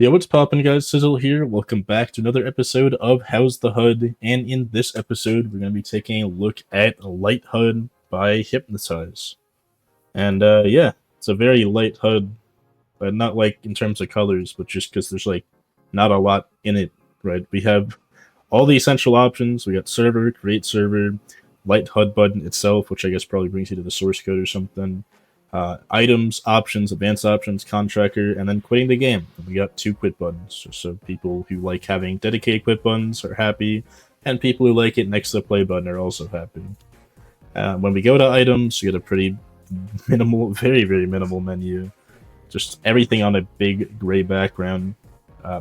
Yeah, what's poppin', guys? Sizzle here. Welcome back to another episode of How's the HUD? And in this episode, we're going to be taking a look at LightHUD by Hypnotize. And yeah, it's a very light HUD, but not like in terms of colors, but just because there's like not a lot in it, right? We have all the essential options. We got server, create server, light HUD button itself, which I guess probably brings you to the source code or something. Items, options, advanced options, contractor, and then quitting the game. We got two quit buttons, so people who like having dedicated quit buttons are happy, and people who like it next to the play button are also happy. When we go to items, we get a pretty minimal, very minimal menu. Just everything on a big gray background.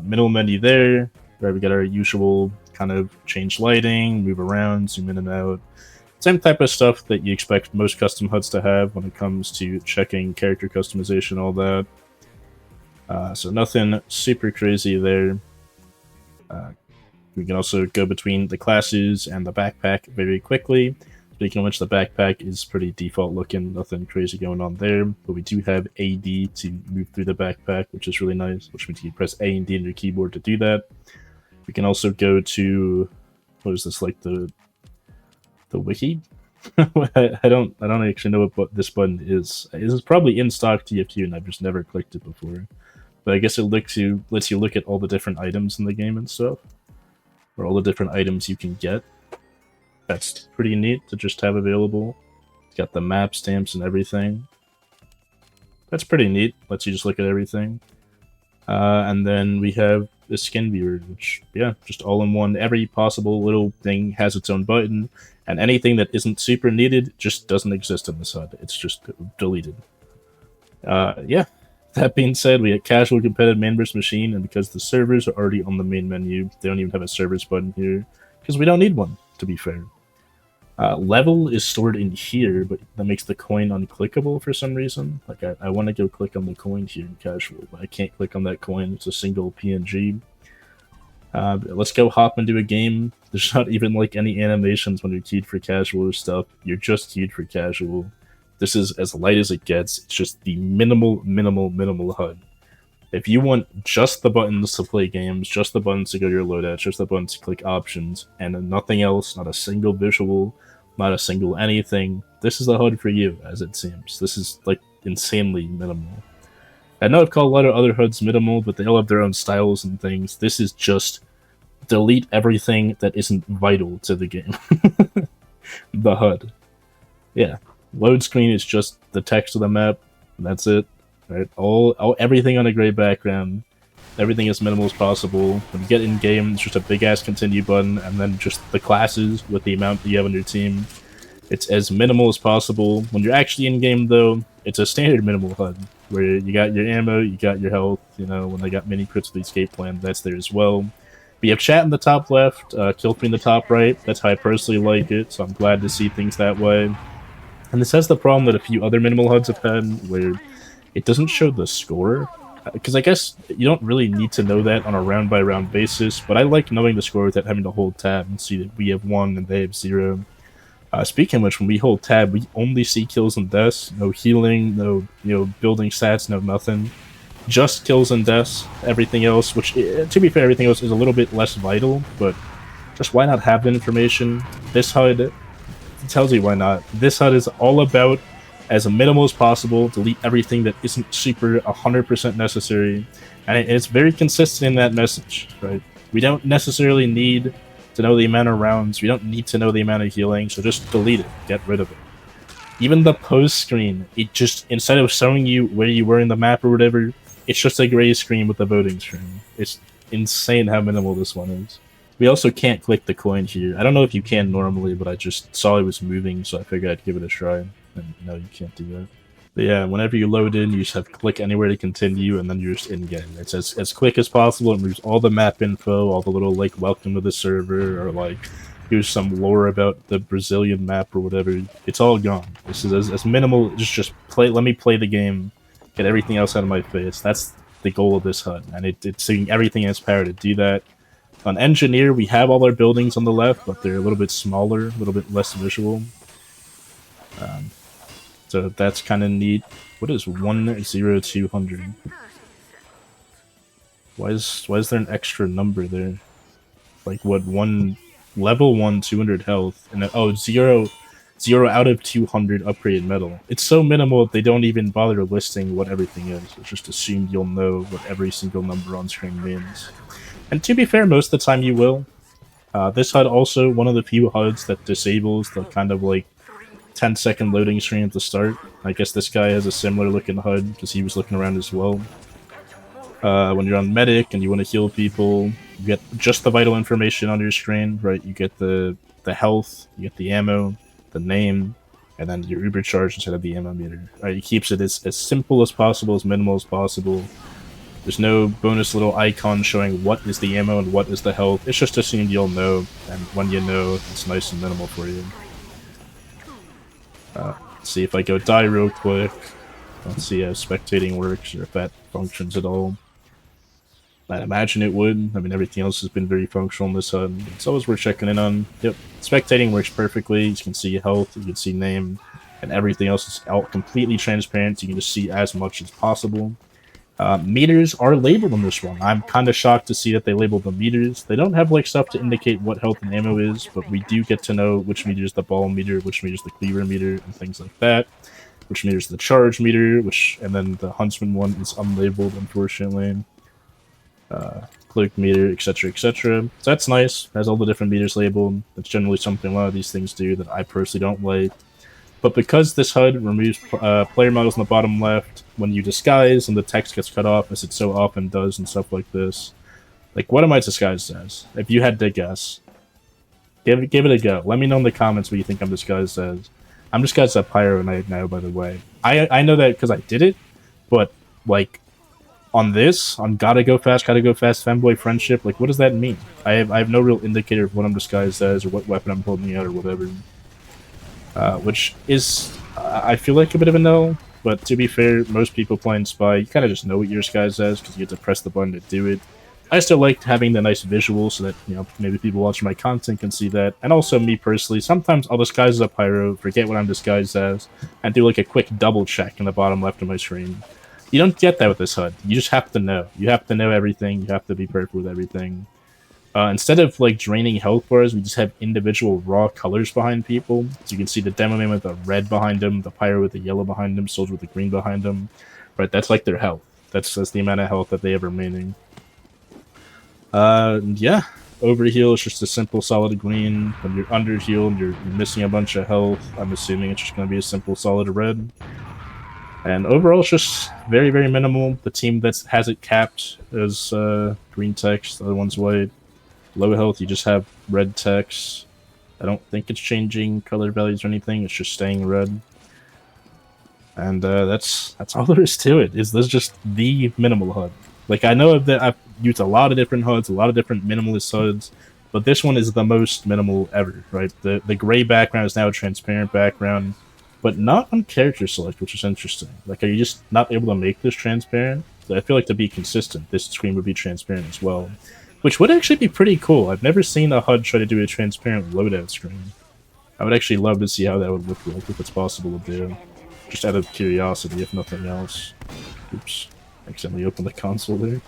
Minimal menu there, where we get our usual kind of change lighting, move around, zoom in and out. Same type of stuff that you expect most custom HUDs to have when it comes to checking character customization, all that. So nothing super crazy there. We can also go between the classes and the backpack very quickly. Speaking of which, the backpack is pretty default looking, nothing crazy going on there. But we do have AD to move through the backpack, which is really nice, which means you can press A and D on your keyboard to do that. We can also go to, what is this, like the wiki? I don't actually know what this button is. This is probably in stock TF2 and I've just never clicked it before. But I guess it lets you look at all the different items in the game and stuff. Or all the different items you can get. That's pretty neat to just have available. It's got the map stamps and everything. That's pretty neat. Lets you just look at everything. And then we have the skin viewer, which, yeah, just all in one. Every possible little thing has its own button, and anything that isn't super needed just doesn't exist in this HUD. It's just deleted. Yeah. That being said, we have casual competitive man versus machine, and because the servers are already on the main menu, they don't even have a servers button here, because we don't need one, to be fair. Level is stored in here, but that makes the coin unclickable for some reason. Like, I want to go click on the coin here in casual, but I can't click on that coin. It's a single PNG. Let's go hop into a game. There's not even, like, any animations when you're keyed for casual or stuff. You're just keyed for casual. This is as light as it gets. It's just the minimal HUD. If you want just the buttons to play games, just the buttons to go to your loadouts, just the buttons to click options, and nothing else, not a single visual, not a single anything, this is the HUD for you, as it seems. This is, like, insanely minimal. I know I've called a lot of other HUDs minimal, but they all have their own styles and things. This is just delete everything that isn't vital to the game. The HUD. Yeah. Load screen is just the text of the map, and that's it. Right, everything on a gray background, everything as minimal as possible. When you get in game, it's just a big ass continue button, and then just the classes with the amount that you have on your team. It's as minimal as possible. When you're actually in game, though, it's a standard minimal HUD where you got your ammo, you got your health. You know, when they got mini crits with the escape plan, that's there as well. We have chat in the top left, kill free in the top right. That's how I personally like it, so I'm glad to see things that way. And this has the problem that a few other minimal HUDs have had, where it doesn't show the score, because I guess you don't really need to know that on a round-by-round basis, but I like knowing the score without having to hold tab and see that we have 1 and they have 0. Speaking of which, when we hold tab, we only see kills and deaths, no healing, no building stats, no nothing. Just kills and deaths, everything else, which, to be fair, everything else is a little bit less vital, but just why not have the information? This HUD tells you why not. This HUD is all about as minimal as possible, delete everything that isn't super 100% necessary, and it's very consistent in that message, right? We don't necessarily need to know the amount of rounds, we don't need to know the amount of healing, so just delete it, get rid of it. Even the post screen, it just, instead of showing you where you were in the map or whatever, it's just a gray screen with a voting screen. It's insane how minimal this one is. We also can't click the coin here. I don't know if you can normally, but I just saw it was moving, so I figured I'd give it a try. And no, you can't do that. But yeah, whenever you load in, you just have to click anywhere to continue, and then you're just in-game. It's as quick as possible. It moves all the map info, all the little, like, welcome to the server, or, like, here's some lore about the Brazilian map or whatever. It's all gone. This is as minimal, just play. Let me play the game, get everything else out of my face. That's the goal of this HUD, and it's doing everything in its power to do that. On Engineer, we have all our buildings on the left, but they're a little bit smaller, a little bit less visual. So that's kind of neat. What is 10200? Why is there an extra number there? Like what, one level 1 200 health and then, oh, 0 out of 200 upgraded metal. It's so minimal they don't even bother listing what everything is. It's just assumed you'll know what every single number on screen means. And to be fair, most of the time you will. This HUD also one of the few HUDs that disables the kind of like 10-second loading screen at the start. I guess this guy has a similar looking HUD because he was looking around as well. When you're on medic and you want to heal people, you get just the vital information on your screen, right? You get the health, you get the ammo, the name, and then your Uber charge instead of the ammo meter. Right? It keeps it as simple as possible, as minimal as possible. There's no bonus little icon showing what is the ammo and what is the health. It's just assumed you'll know, and when you know, it's nice and minimal for you. Let's see if I go die real quick. Let's see how spectating works, or if that functions at all. I imagine it would. I mean, everything else has been very functional in this HUD. It's always worth checking in on. Yep, spectating works perfectly. You can see health, you can see name, and everything else is out completely transparent. So you can just see as much as possible. Meters are labeled on this one. I'm kind of shocked to see that they labeled the meters. They don't have like stuff to indicate what health and ammo is, but we do get to know which meter is the ball meter, which meter is the cleaver meter, and things like that. Which meter is the charge meter, and then the huntsman one is unlabeled, unfortunately. Cloak meter, etc., etc. So that's nice. It has all the different meters labeled. That's generally something a lot of these things do that I personally don't like. But because this HUD removes player models in the bottom left when you disguise and the text gets cut off, as it so often does and stuff like this, like what am I disguised as? If you had to guess, give it a go. Let me know in the comments what you think I'm disguised as. I'm disguised as Pyro Knight now, by the way. I know that because I did it, but like on this, on gotta go fast, fanboy friendship, like what does that mean? I have no real indicator of what I'm disguised as or what weapon I'm holding out or whatever. Which is, I feel like a bit of a no, but to be fair, most people playing Spy, you kind of just know what you're disguised as because you have to press the button to do it. I still like having the nice visual so that, you know, maybe people watching my content can see that. And also me personally, sometimes I'll disguise as a Pyro, forget what I'm disguised as, and do like a quick double check in the bottom left of my screen. You don't get that with this HUD. You just have to know. You have to know everything. You have to be perfect with everything. Instead of like draining health bars, we just have individual raw colors behind people. So you can see the demo man with the red behind him, the Pyro with the yellow behind him, soldier with the green behind him. Right, that's like their health. That's the amount of health that they have remaining. Yeah, overheal is just a simple solid green. When you're underheal and you're missing a bunch of health, I'm assuming it's just going to be a simple solid red. And overall, it's just very, very minimal. The team that has it capped is green text, the other one's white. Low health, you just have red text. I don't think it's changing color values or anything. It's just staying red. And that's all there is to it. This is just the minimal HUD. Like, I know that I've used a lot of different HUDs, a lot of different minimalist HUDs, but this one is the most minimal ever, right? The gray background is now a transparent background, but not on character select, which is interesting. Like, are you just not able to make this transparent? So I feel like to be consistent, this screen would be transparent as well. Which would actually be pretty cool. I've never seen a HUD try to do a transparent loadout screen. I would actually love to see how that would look like, if it's possible to do. Just out of curiosity, if nothing else. Oops. Accidentally opened the console there.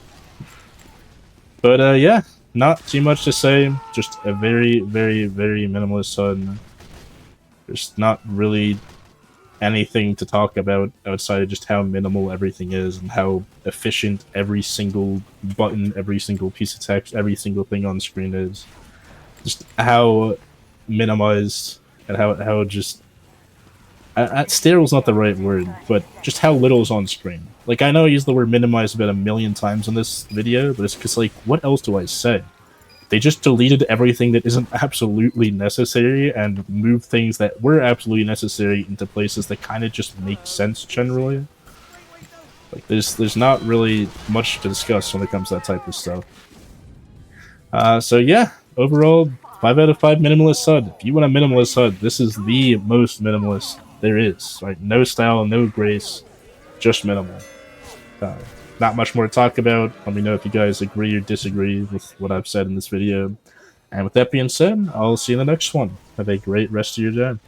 But yeah, not too much to say. Just a very, very, very minimalist HUD. There's not really anything to talk about outside of just how minimal everything is and how efficient every single button, every single piece of text, every single thing on screen is. Just how minimized and how just... sterile is not the right word, but just how little is on screen. Like, I know I used the word minimized about 1,000,000 times in this video, but it's because, like, what else do I say? They just deleted everything that isn't absolutely necessary and moved things that were absolutely necessary into places that kind of just make sense generally. Like, there's not really much to discuss when it comes to that type of stuff. So yeah, overall, 5 out of 5 minimalist HUD. If you want a minimalist HUD, this is the most minimalist there is. Right? No style, no grace, just minimal. Not much more to talk about. Let me know if you guys agree or disagree with what I've said in this video. And with that being said, I'll see you in the next one. Have a great rest of your day.